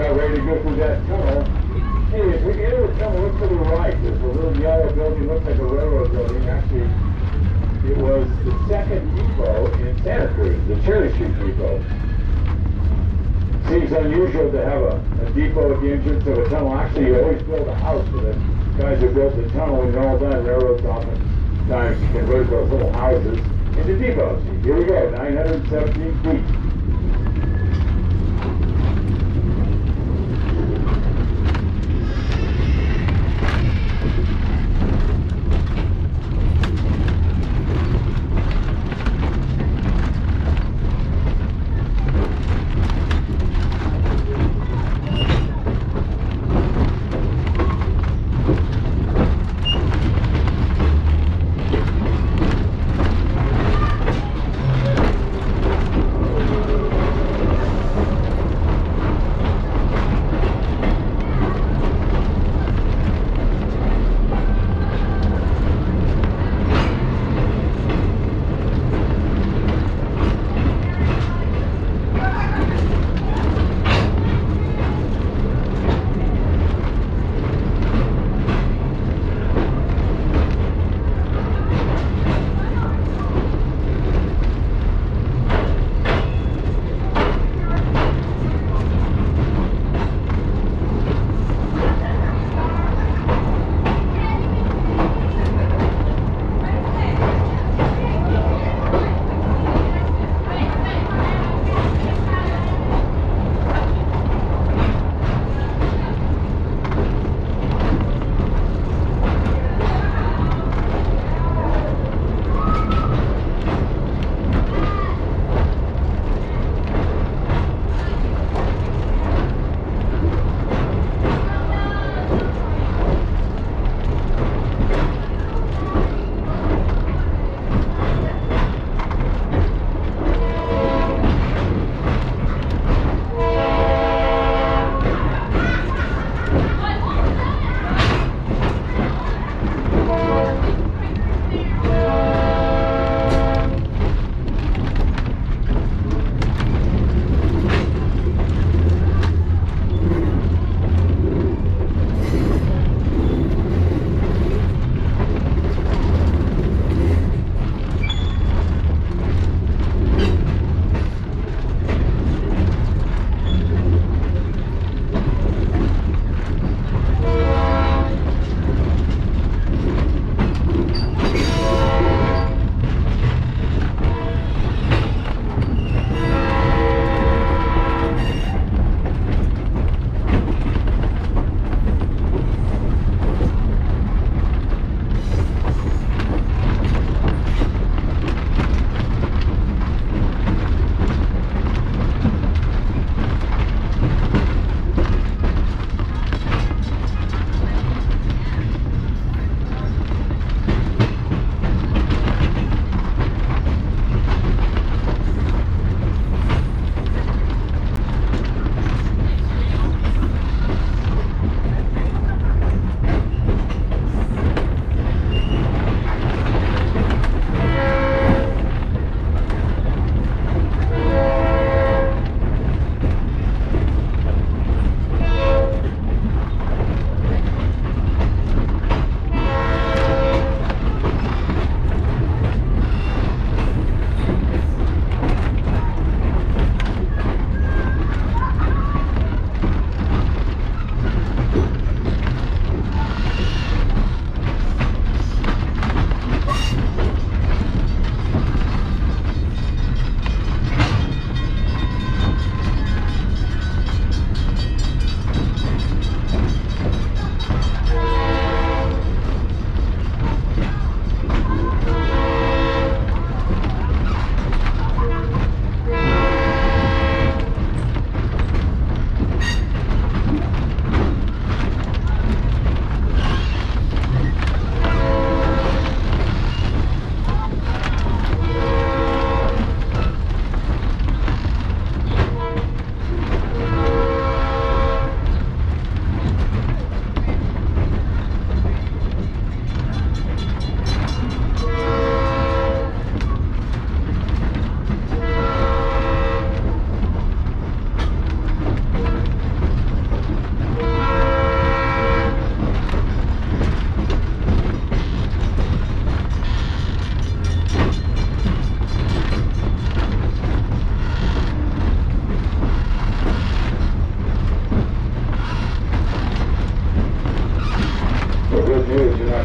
about ready to go through that tunnel. Hey, if we enter the tunnel, look to the right. There's a little yellow building, looks like a railroad building. Actually, it was the second depot in Santa Cruz, the Cherry Street Depot. Seems unusual to have a depot at the entrance of a tunnel. Actually, you always build a house for the guys who built the tunnel. When you're all done, railroads oftentimes convert those little houses into depots. Here we go, 917 feet.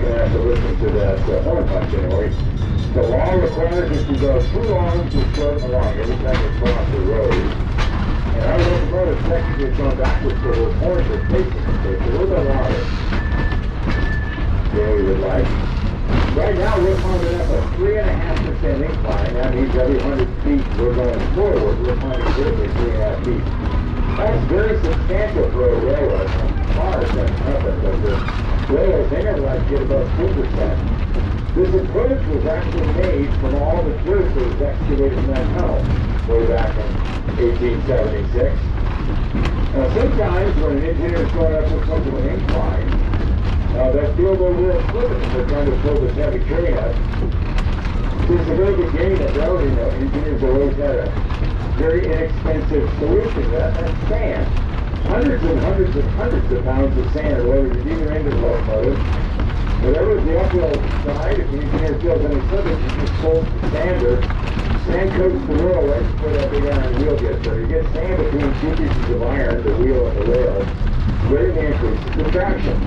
going to have to listen to that horn punch anyway. The law requires that you go 2 arms to short and long every time you cross the road. And our locomotive technically is going backwards, so those horns are facing it. It's a little bit louder than we would like. Right now we're climbing up a 3.5% incline. That means every 100 feet we're going forward, we're climbing vertically 3.5 feet. That's very substantial for a railroad. Cars doesn't happen, but the railroads, they never like to get above 2%. This approach was actually made from all the dirt that was excavated in that tunnel way back in 1876. Now sometimes when an engineer is going up with such an incline, they'll feel their real equipment if they're trying to pull this heavy train up. Since the very beginning of railroading, engineers have always had a very inexpensive solution, that's sand. Hundreds and hundreds and hundreds of pounds of sand loaded at either end of the locomotive. Whatever the uphill side, if the engineer feels any slippage, he just pulls the sander. Sand coats the wheel right before that big iron wheel gets there. You get sand between 2 pieces of iron, the wheel and the rail. Greatly increases the traction.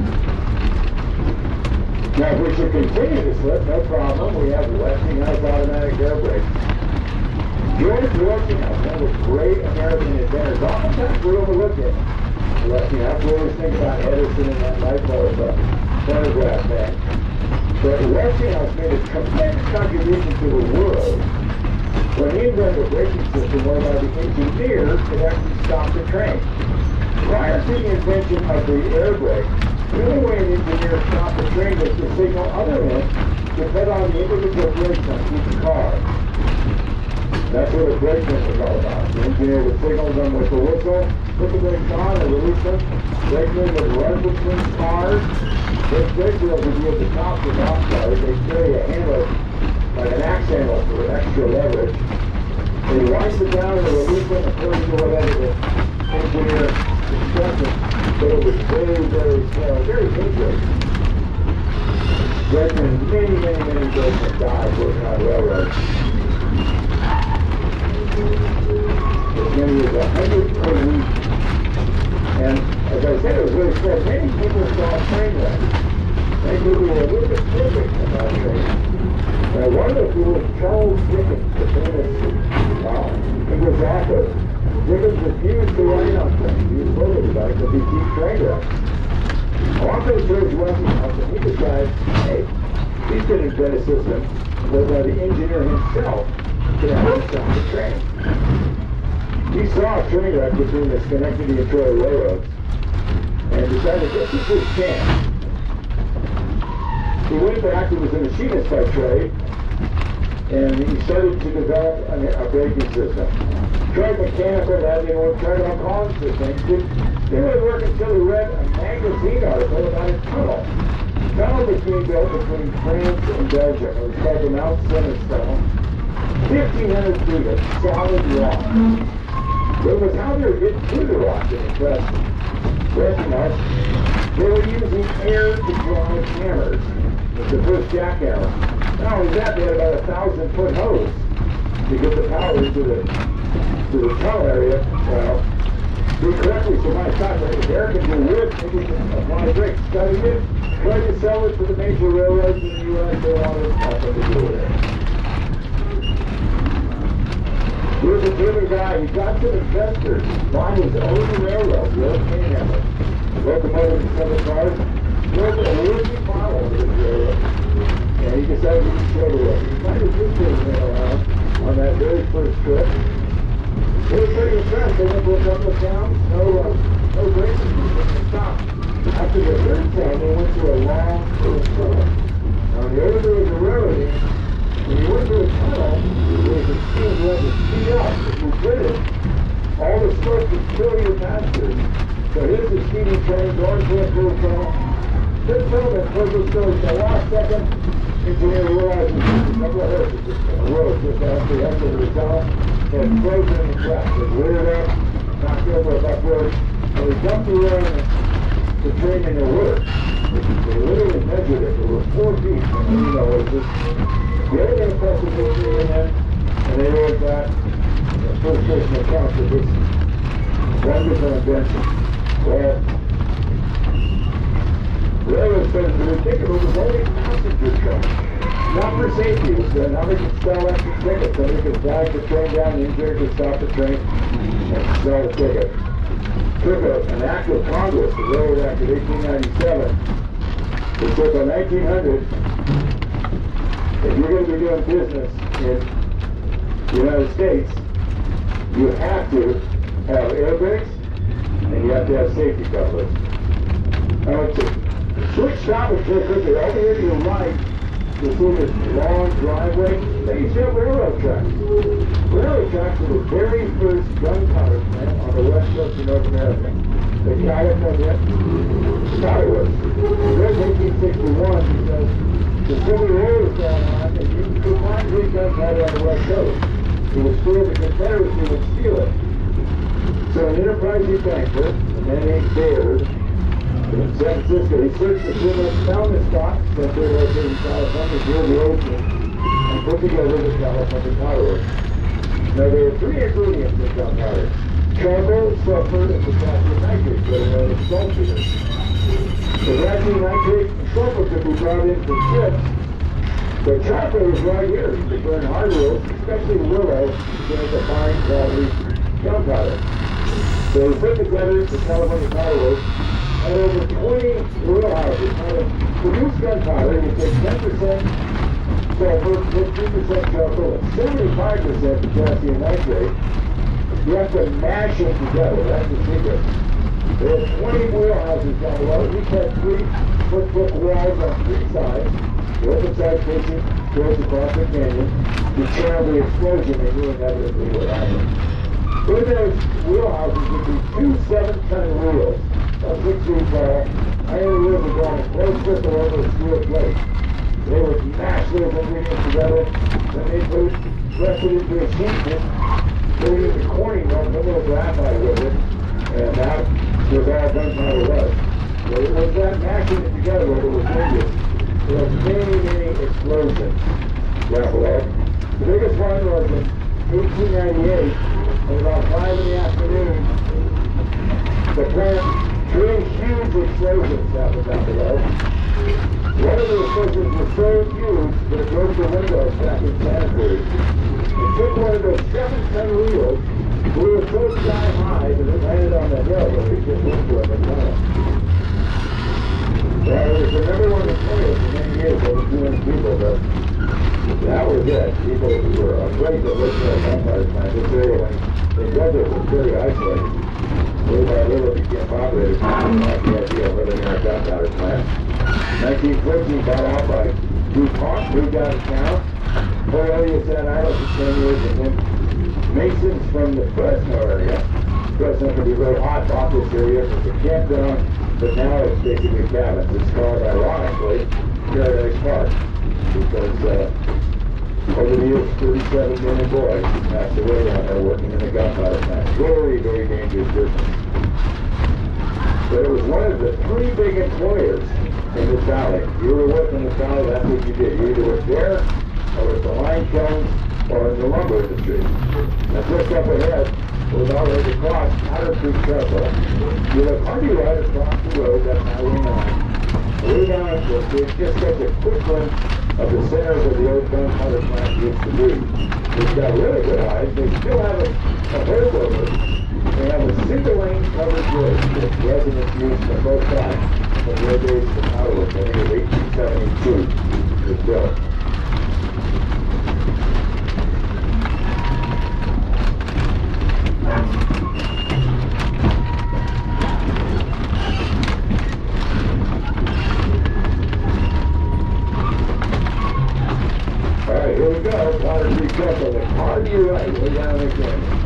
Now, if we should continue to slip, no problem. We have Westinghouse automatic air brakes. George Westinghouse, one of the great American inventors. Oftentimes we overlook it. Westinghouse, we always think about Edison and that light bulb photograph thing. But Westinghouse made a tremendous contribution to the world when he invented a braking system whereby the engineer could actually stop the train. Prior to the invention of the air brake, the only way an engineer stopped the train was to signal other men to put on the individual brakes on each car. That's what a brakeman was all about. The engineer would signal them with the whistle, put the brakes on and release them. Brakemen would run between cars. Those brake wheels would be at the top of the off cars. They carry a handle, like an axe handle for extra leverage. They wind it down and release them according to whatever the engineer instructed. But it was very, very slow, very dangerous. Brakemen, many brakemen died working on railroads. As many as 100 per week. And as I said, it was really slow. Many people saw train wrecks. Many people were a little bit perfect about trains. Now, one of those people was Charles Dickens, the famous English author. Dickens refused to write on trains. He was worried about it because he keeps train wrecks. Author George Westinghouse, and he decides, hey, he's going to invent a system whereby the engineer himself can help stop the train. He saw a train wreck between the Schenectady and Troy railroads and decided this is his chance. He went back, he was a machinist by trade, and he started to develop a braking system. Tried mechanical, that didn't work, tried on column systems. They would work until he read a magazine article about a tunnel. The tunnel was being built between France and Belgium. It was called the Mount Sinai Tunnel. 1,500 feet of solid rock. It was how they were getting through the rock that impressed Westinghouse. They were using air to drive hammers. It was the first jackhammer. Not only that, they had about 1,000-foot hose to get the power to the tunnel area. Well, do correctly, so my thought that if air can do wood, maybe apply brakes. Studied it, tried to sell it to the major railroads in the U.S. They wanted nothing to do with it. He was a driven guy. He got some investors buying his own railroad, the old Panhandler. Locomotive and 7 cars. Built a working model of his railroad. And he decided he could show the world. He might have just been around on that very first trip. They were pretty impressed. They went to a couple of towns. No braces. They didn't stop. After the third town, they went to a long first tunnel. Now, the other there was a railroad. When you went through a tunnel, there was a speed you had to speed up. If you did it, all the smoke would kill your passengers. So here's the speeding train going through a tunnel. This tunnel told the story. The last second, engineer realizes there's a couple of horses in the road just after the exit of the tunnel. They had frozen in the tracks. They reared up, knocked over a buckboard, and they dumped around the train in the wood. They literally measured it. There were 4 feet. And you know, it was just very impressive history in there, and they wrote that first person account of this wonderful invention. Well, railroads started to the ticket was only passenger train. Not for safety, it was nobody could sell extra tickets. Somebody could flag the train down, the engineer could stop the train and sell the ticket. Took an act of Congress, the Railroad Act of 1897, it took in 1900, if you're going to be doing business in the United States, you have to have air brakes and you have to have safety couplers. Now it's a switch stop and very quickly. Over here to your right, you'll see this long driveway. They used to have railroad tracks. Railroad tracks were the very first gunpowder plant on the west coast of North America. The California started was. It was 1861 because the Civil War was going on and you could not get gunpowder on the west coast. It was feared the Confederacy would steal it. So an enterprising banker, a man named Baird, in San Francisco, he searched the civilized, found the stock center located in California near the ocean, and put together the California Powder Works. Now there are three ingredients in gunpowder: charcoal, sulfur, and potassium nitrate, that are known as saltpeter. Potassium nitrate and sulfur could be brought in from ships, but charcoal is right here. You can burn hardwood, especially willow, to make a fine quality gunpowder. So we put together the California Powder Works. Had over 20 wheelhouses. Now to produce gunpowder, you take 10% sulfur, 15% charcoal, and 75% potassium nitrate. You have to mash them together. That's the secret. There are 20 wheelhouses down below. Each had 3-foot walls on 3 sides. The open side facing towards across the canyon to channel the explosion they knew inevitably would happen. In those wheelhouses would be 2 7-ton wheels. 6 feet tall. Iron wheels were drawn in close circle over a steel plate. They would mash those ingredients together, then they put press it into a sheet, put it in the corning mill, put a little graphite with it, and that was all gunpowder was. So it was that mashing it together where it was dangerous. There was many explosions down below. The biggest one was in 1898, at about 5 in the afternoon. The plant, 3 huge explosions happened down below. One of the explosions was so huge that it broke the windows back in Santa Cruz. It took one of those 7-ton wheels, blew it so sky high that it landed on the hill where we just went to the tunnel. Well, it was the number one employer for many years, over 200 people, but that was it. People were afraid to live in a gunpowder plant. This area, when they built it, was very isolated. Little by little it became populated. People like the idea of living in a gunpowder plant. 1914, bought out by DuPont, moved out of town. Whole area of Santa Island for 10 years, and then Masons from the Fresno area. Fresno can be very hot, bought this area. It's a campground, but now it's basically cabins. It's called, ironically, Paradise Park, because over the years, 37 men and boys passed away down there working in the gunpowder plant. Very dangerous business. But it was one of the 3 big employers in this valley. You were working in this valley, that's what you did. You either worked there, or at the lime kilns, or in the lumber industry. Now just up ahead, was already across Powder Creek Circle. You look on your right across the road, that's Highway 9. Way down at this, it's just such a quick glimpse of the center where the old gunpowder plant used to be. It's got really good highs. They still have a herd over. They have a single-lane covered bridge that residents used from both sides from their days to Powder Works. I think it was 1872 it was built. Alright, here we go. Powder Creek Circle. The car to your right, way down the canyon.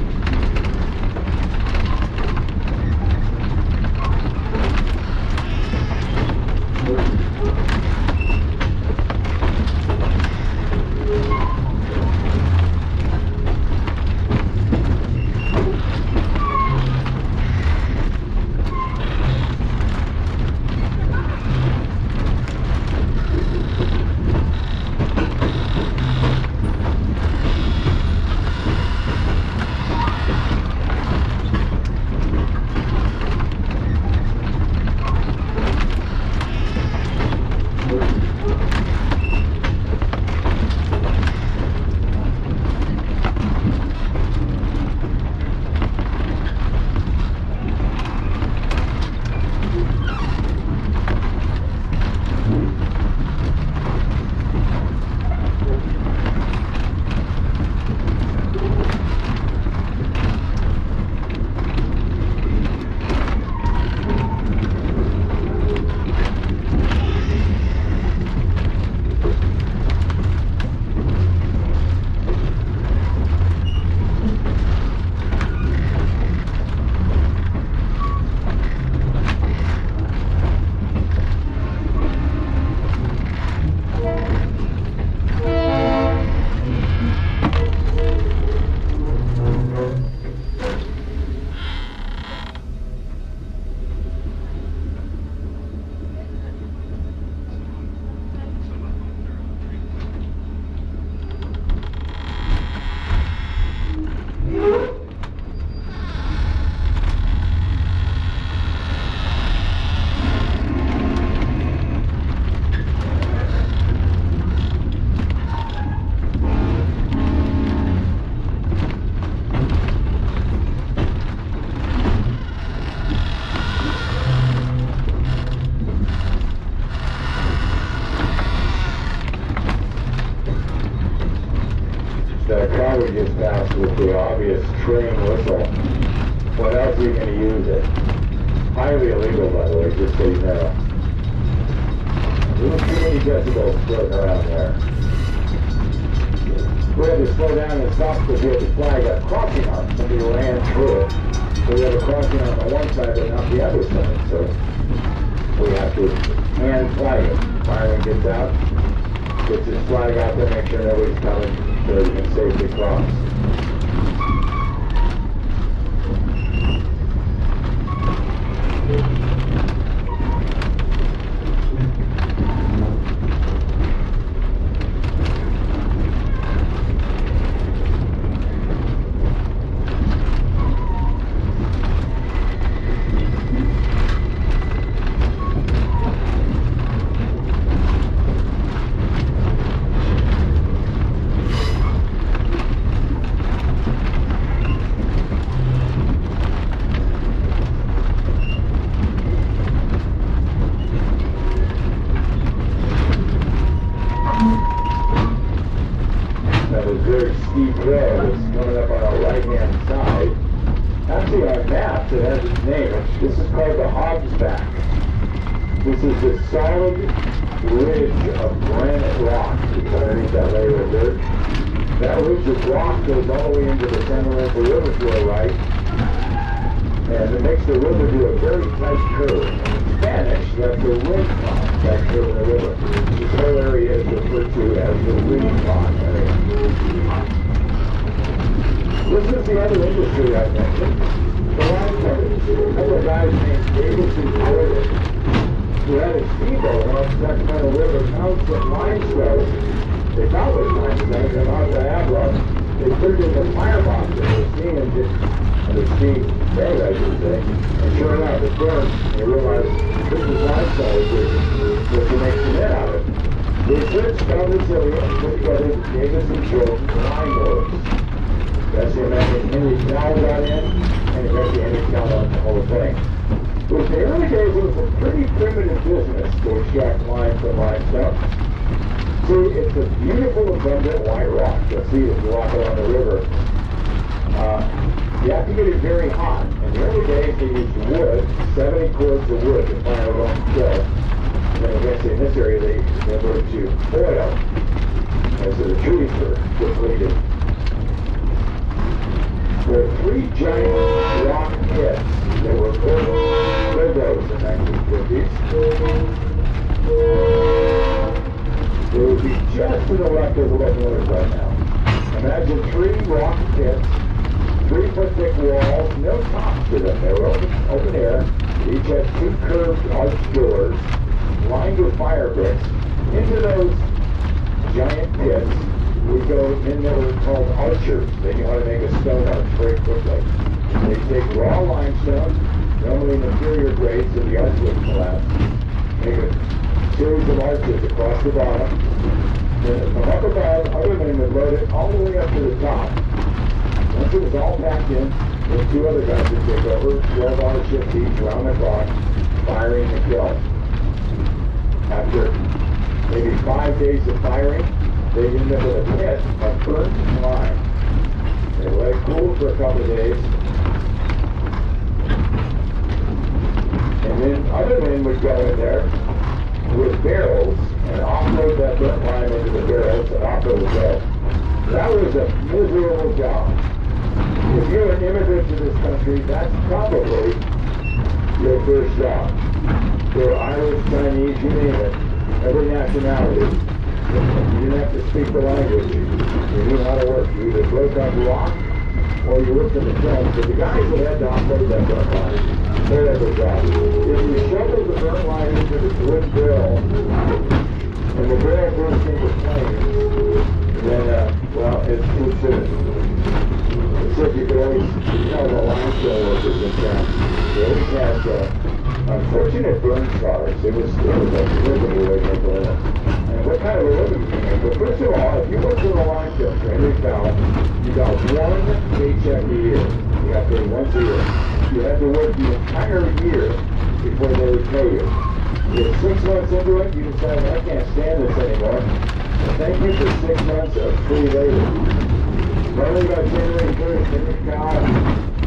with the obvious train whistle. What else are you going to use it? Highly illegal, by the way, just so you know. A little too many decibels floating around there. We had to slow down and stop because we had to flag a crossing arm. Somebody ran through it. So we have a crossing arm on one side but not the other side. So we have to hand flag it. Fireman gets out, gets his flag out there, make sure nobody's coming so he can safely cross. Very steep road. It's coming up on our right-hand side. Actually, on maps, it has its name. This is called the Hobbs Back. This is the solid ridge of granite rock underneath that layer of dirt. That ridge of rock goes all the way into the Santa Cruz River to our right, and it makes the river do a very tight curve. In Spanish, that's the wind pond, that curve in the river. This whole area is referred to as the wind pond area. This is the other industry I mentioned, the limestone industry. A couple of guys named Davis and Jordan, who had a steamboat on the Sacramento River, found some limestone. They thought it was limestone, and on the Avra, they put it in the firebox and the steam engine, and the steam bed, I should say. And sure enough, it burned. They realized this is limestone, which can make cement out of it. They searched down this area and put together Davis and Jordan lime works. That's the American Henry Cal got in, and eventually Henry Cal on the whole thing. With the early days, it was a pretty primitive business to extract lime from limestone. See, it's a beautiful, abundant white rock. You'll see it if you walk along the river. You have to get it very hot. In the early days, they used wood, 70 cords of wood to fire it on kill. And then eventually in this area, they converted to oil. And so the trees were depleted. There were 3 giant rock pits that were bulldozed in the 1950s. They would be just to the left of the locomotive right now. Imagine 3 rock pits, 3-foot thick walls, no tops to them. They were open air. Each had 2 curved arched doors, lined with fire bricks. Into those giant pits we go in there were called archers. They knew how to make a stone arch very quickly. They take raw limestone, normally in inferior grades, so the arch would collapse. Make a series of arches across the bottom. Then from up above, other men would load it all the way up to the top. Once it was all packed in, then 2 other guys would take over, 12-hour shifts each around the clock, firing the kiln. After maybe 5 days of firing, they end up with a pit of burnt lime. They let it cool for a couple of days. And then other men would go in there with barrels and offload that burnt lime into the barrels and off it would go. That was a miserable job. If you're an immigrant to this country, that's probably your first job. There were Irish, Chinese, you name it, every nationality. You didn't have to speak the language. You knew how to work. You either broke up rock or you worked in the kiln. So the guys that had to operate that burnt lime, they had their job. If you shoveled the burnt lime into the wood barrel and the barrel burst into flames, then, well, it's too soon. So you could always tell the limestone workers in town. They always had unfortunate burn scars. It was a miserable way to make a living. And what kind of a living you make? Well, first of all, if you worked in a limestone for Henry Cal, you got 1 paycheck a year. You got paid once a year. You had to work the entire year before they would pay you. If 6 months into it, you decided, I can't stand this anymore. Well, thank you for 6 months of free labor. Normally by January 1st, in the cow,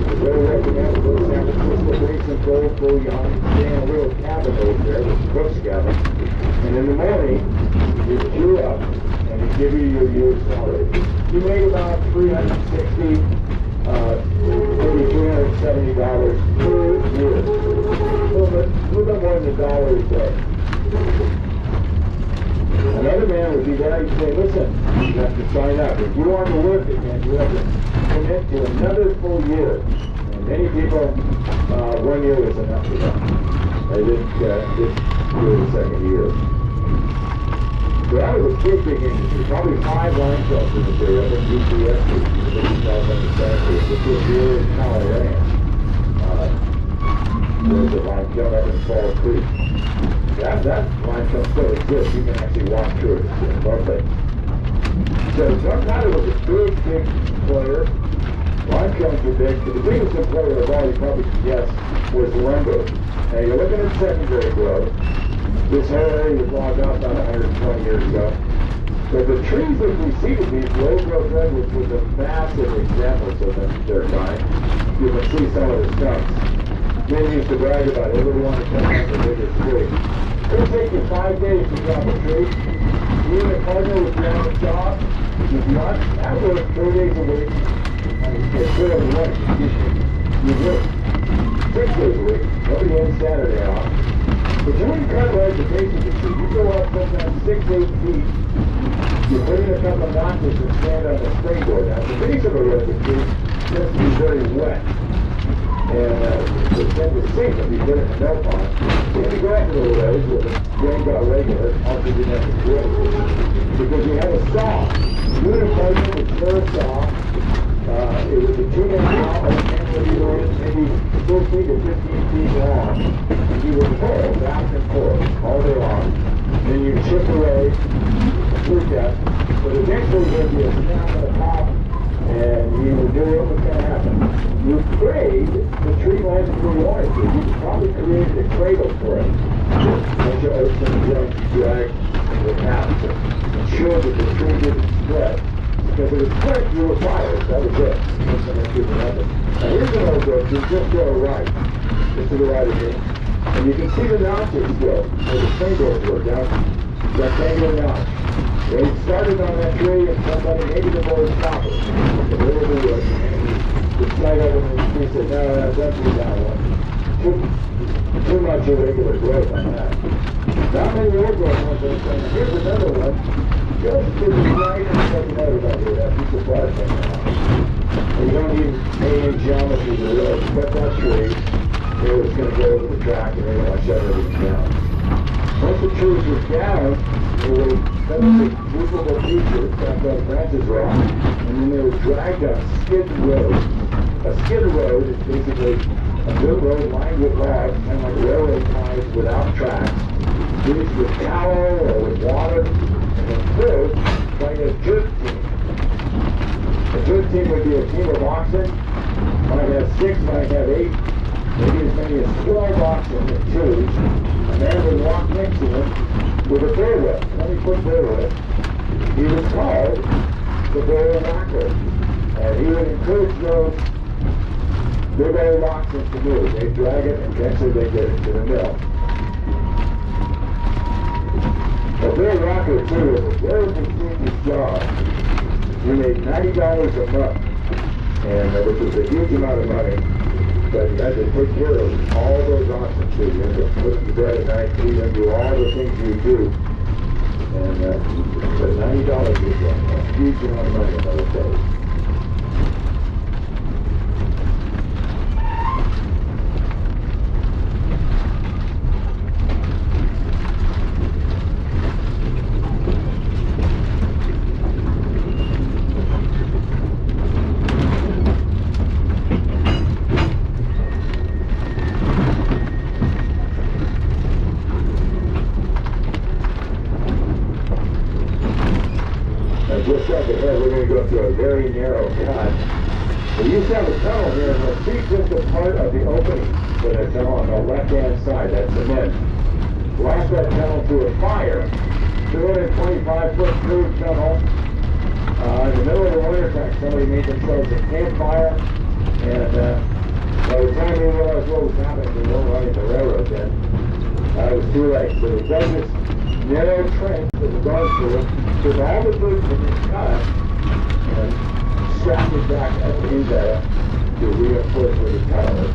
the road recommends go to San Francisco, bring some gold, go young, stay in a little cabin over there, the cook's cabin. And in the morning, you queue up, and they give you your year's salary. You make about $360, maybe $370 per year. A little bit more than $1 a day. Another man would be there, he'd say, listen, you have to sign up. If you want to work again, you have to commit to another full year. And many people, 1 year was enough for them. They didn't do the second year. So that was a big industry. Probably 5 line trucks in this area. I think UPS was in Santa Cruz. This was here in Colorado. There's a line jump up in Fall Creek. That line jump still exists. You can actually walk through it. It's perfect. So Santa was a big player. Line jumps were big, but the biggest employer of all, you probably can guess, was lumber. Now you're looking at secondary growth. This whole area was logged out about 120 years ago. But the trees that preceded these low-growth redwoods was a massive example of their kind. You can see some of the stumps. Men used to brag about it. Everybody wanted to come out the biggest tree. It'll take you 5 days to drop a tree. You and a partner would be on the job. If you're not at work 4 days a week, it's clear on the way. You work 6 days a week. Nobody had Saturday off. But you wouldn't cut right the base of the tree. You go up sometimes 6, 8 feet. You put in a couple of notches and stand on the springboard. Now, the base of a redwood tree tends to be very wet. And the tend to sink if you put it in a milk pond. Then you go up a little ways where the grain got regular, also didn't have to grit. Because you had a saw. You would have partner with a saw. It was a 2-inch saw, maybe 14 to 15 feet long. And you would pull back and forth all day long. Then you chip away, through that. But eventually there'd be a snap on the top, and you would do what was going to happen. You prayed the tree length where you wanted to. You probably created a cradle for it. A bunch of oaks and junks dragged the paths and ensured that the tree didn't spread. Because if it split, you were fired. That was it. Now here's an old growth. You just go right. Just to the right of me. And you can see the notches still, where the springboards were down. Rectangular notch. They started on that tree and somebody, maybe the boy stopped it. But there was a wood. The side of it, and he said, no, that's that one. Too much irregular growth on that. Not many old growth ones are saying, here's another one. Just to the right and second out about here, that piece of bark thing now. And you don't need any geometry to really cut that tree. It was going to go over the track and they were going to shut everything down. Once the trees were down, they were suddenly movable features, that's why the branches were off, and then they were dragged up skid road. A skid road is basically a dirt road lined with logs, kind of like railroad ties without tracks, greased with tallow or with water, and then filled by a dirt team. A dirt team would be a team of oxen, might have 6, might have 8, maybe as many as 12 oxen in twos. A man would walk next to him with a bear whip, 20-foot bear whip. He was called the bear rocker. And he would encourage those big old oxen to move. They'd drag it and eventually they'd get it to the mill. A bear rocker, too, was a very prestigious job. He made $90 a month, and which was a huge amount of money. But you had to take care of all those oxen too. You had to put them to bed at night, feed them, do all the things you do. And but $90 was a huge amount of money in those days. Just up ahead, we're going to go through a very narrow cut. We used to have a tunnel here, and we'll see just a part of the opening for that tunnel on the left-hand side. That's cement. Lost that tunnel to a fire. 225-foot crude tunnel. In the middle of the winter time, somebody made themselves a campfire, and by the time they realized what was happening, they weren't running the railroad then. It was too late. So they dug this narrow trench that was gone through, took all the dirt from this cut, and strapped it back up in there to reinforce where the tunnel is.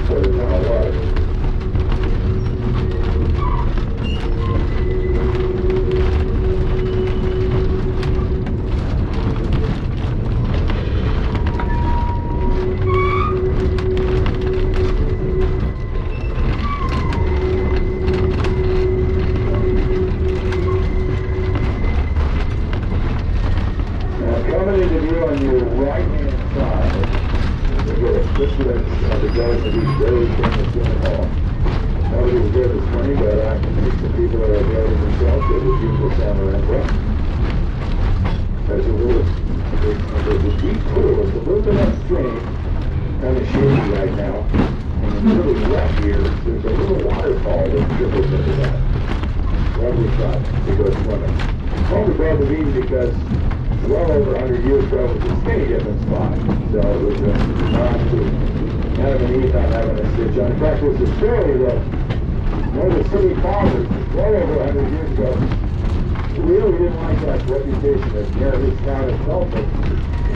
Where the tunnel was. Because well over 100 years ago it was a skinny dipping spot. So it was kind of a neat on having a stitch on. In fact, there's a story that one of the city fathers, well over 100 years ago, really didn't like that reputation of near his town itself of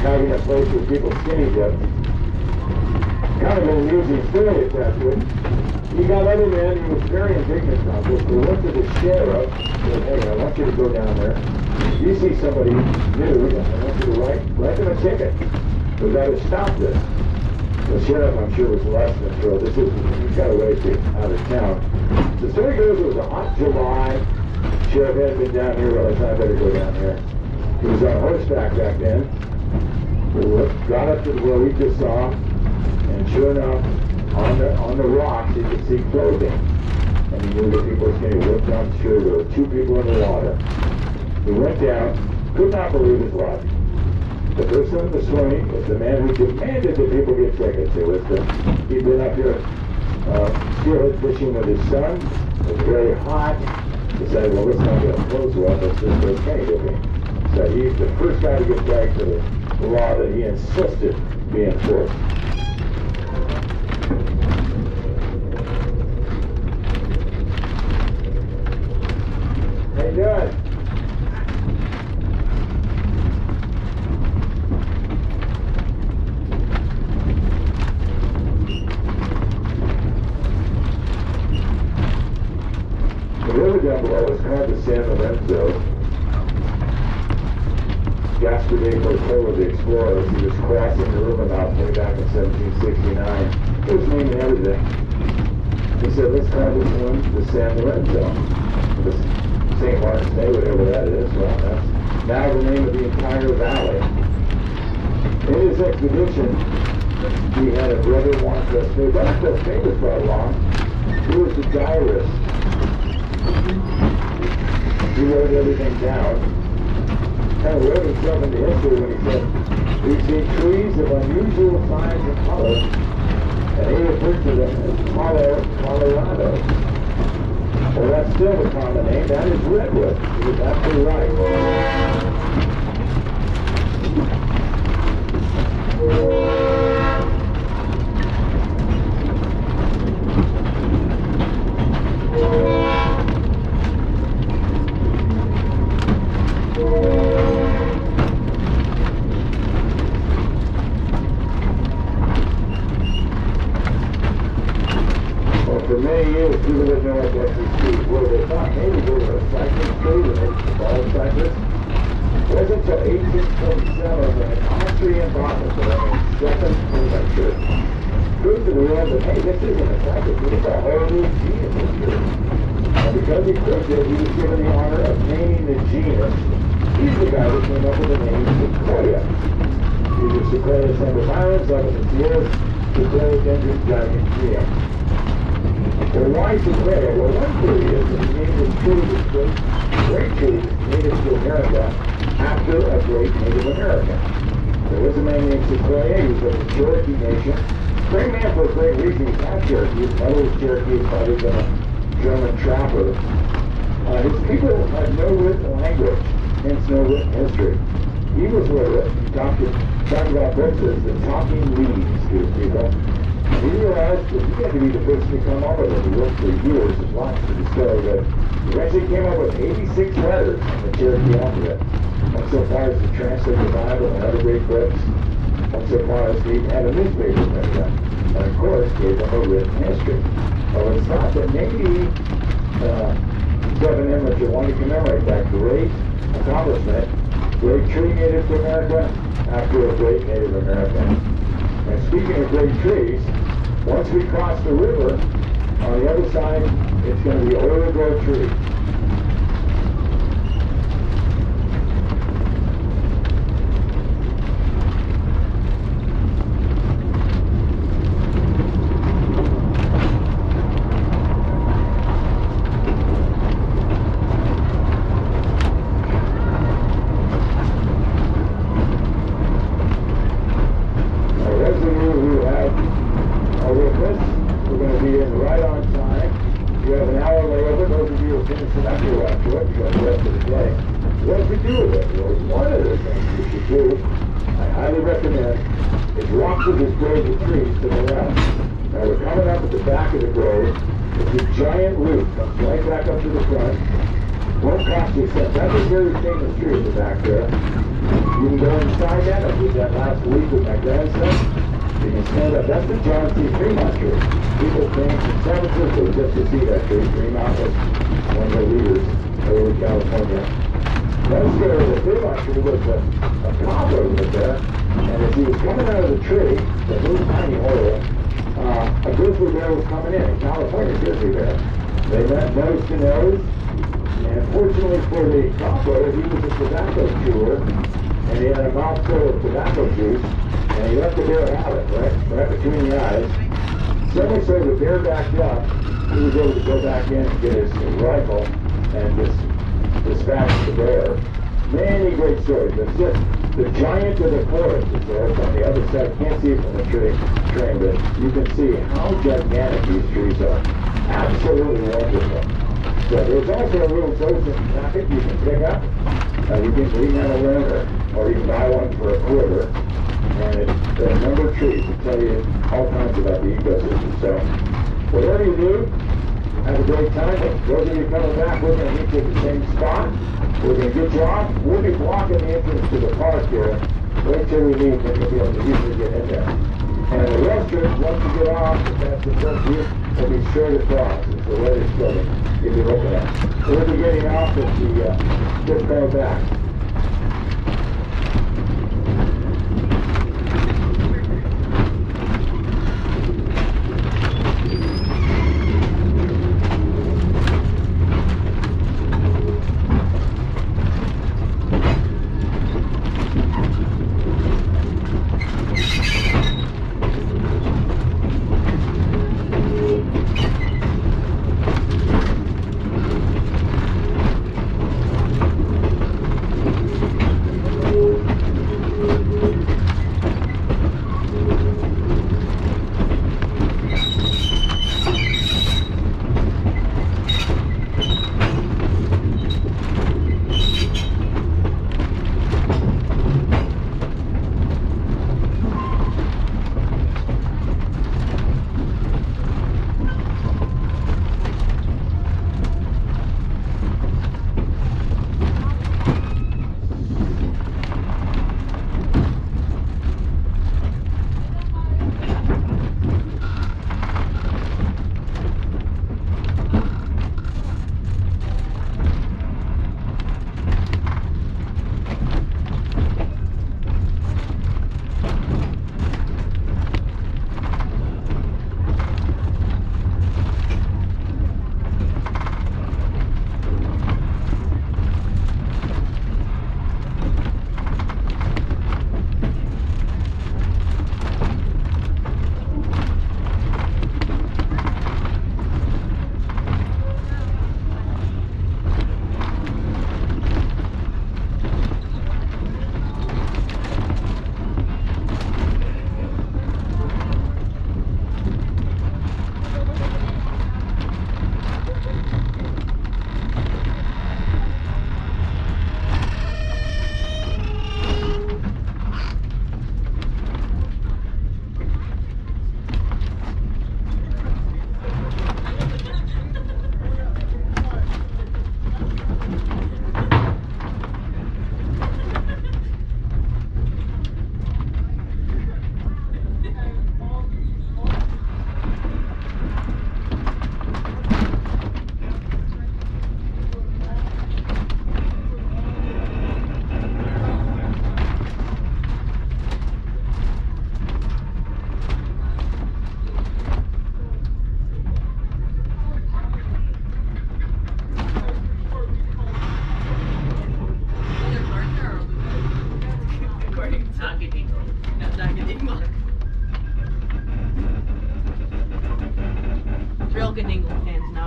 having a place where people skinny dip. Kind of an amusing story attached to it. He got other men, he was very indignant about this. They went to the sheriff and said, hey, I want you to go down there. You see somebody new, I want you to write them a ticket. We've got to stop this. The sheriff, I'm sure, was less than thrilled. He's got a ways to out of town. The story goes, it was a hot July. Sheriff hadn't been down here, well, I better go down there. He was on horseback back then. We got up to where we just saw, and sure enough, on the rocks, you could see clothing. And he knew that people were getting whipped down. Sure, there were 2 people in the water. He went down, could not believe his luck. The person in the swimming was the man who demanded that people get tickets. He'd been up here steelhead fishing with his son. It was very hot. He said, well, let's not get clothes wet, let's just go skinny dipping. So he's the first guy to get back to the law that he insisted be enforced. How you doing? The river down below is called the San Lorenzo. Gaspar de Cortella, the explorer, he was crossing the river mouth way back in 1769. He was naming everything. He said, let's call this one the San Lorenzo. The St. Lawrence Bay, whatever that is. Well, that's now the name of the entire valley. In his expedition, he had a brother, Juan Crespé. Juan Crespé was brought along. He was the diarist. He wrote everything down. Kind of wrote himself into history when he said, we've seen trees of unusual size and color, and he referred to them as Colorado. Well, that's still the common name. That is redwood. He was absolutely right. For many years, people didn't know what SEC were. They thought maybe they were a cypress tree, and they bald cypress. It wasn't until 1847 when an Austrian botanist, named Stefan Kruger, proved to the world that, hey, this isn't a cypress, this is a whole new genus here. And because he proved it, he was given the honor of naming the genus. He's the guy that came up with the name Sequoia. These are Sequoia sempervirens, like in the Sierras, Sequoia dendron gigantea. Well, why Sequoia? Well, one theory is that he named this tree the great tree native to America after a great Native American. There was a man named Sequoia. He was of the Cherokee Nation. Great man for a great reason. He's not Cherokee. His mother was Cherokee. His father was a German trapper. His people had no written language. hence no written history. He was literate. He talked about books as the talking leaves to people. And he realized that he had to be the person to come up with it. He worked for years and lots to the story, but he eventually came up with 86 letters in the Cherokee alphabet. Went so far as to translate the Bible and other great books. Went so far as to even have a newspaper printed up. And of course, gave them a written history. Well, it's thought that maybe Devin Emmerich wanted to commemorate that great accomplishment, great tree native to America, after a great Native American. And speaking of great trees, once we cross the river, on the other side, it's going to be old growth trees.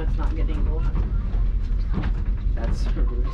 it's not getting to us. That's rude.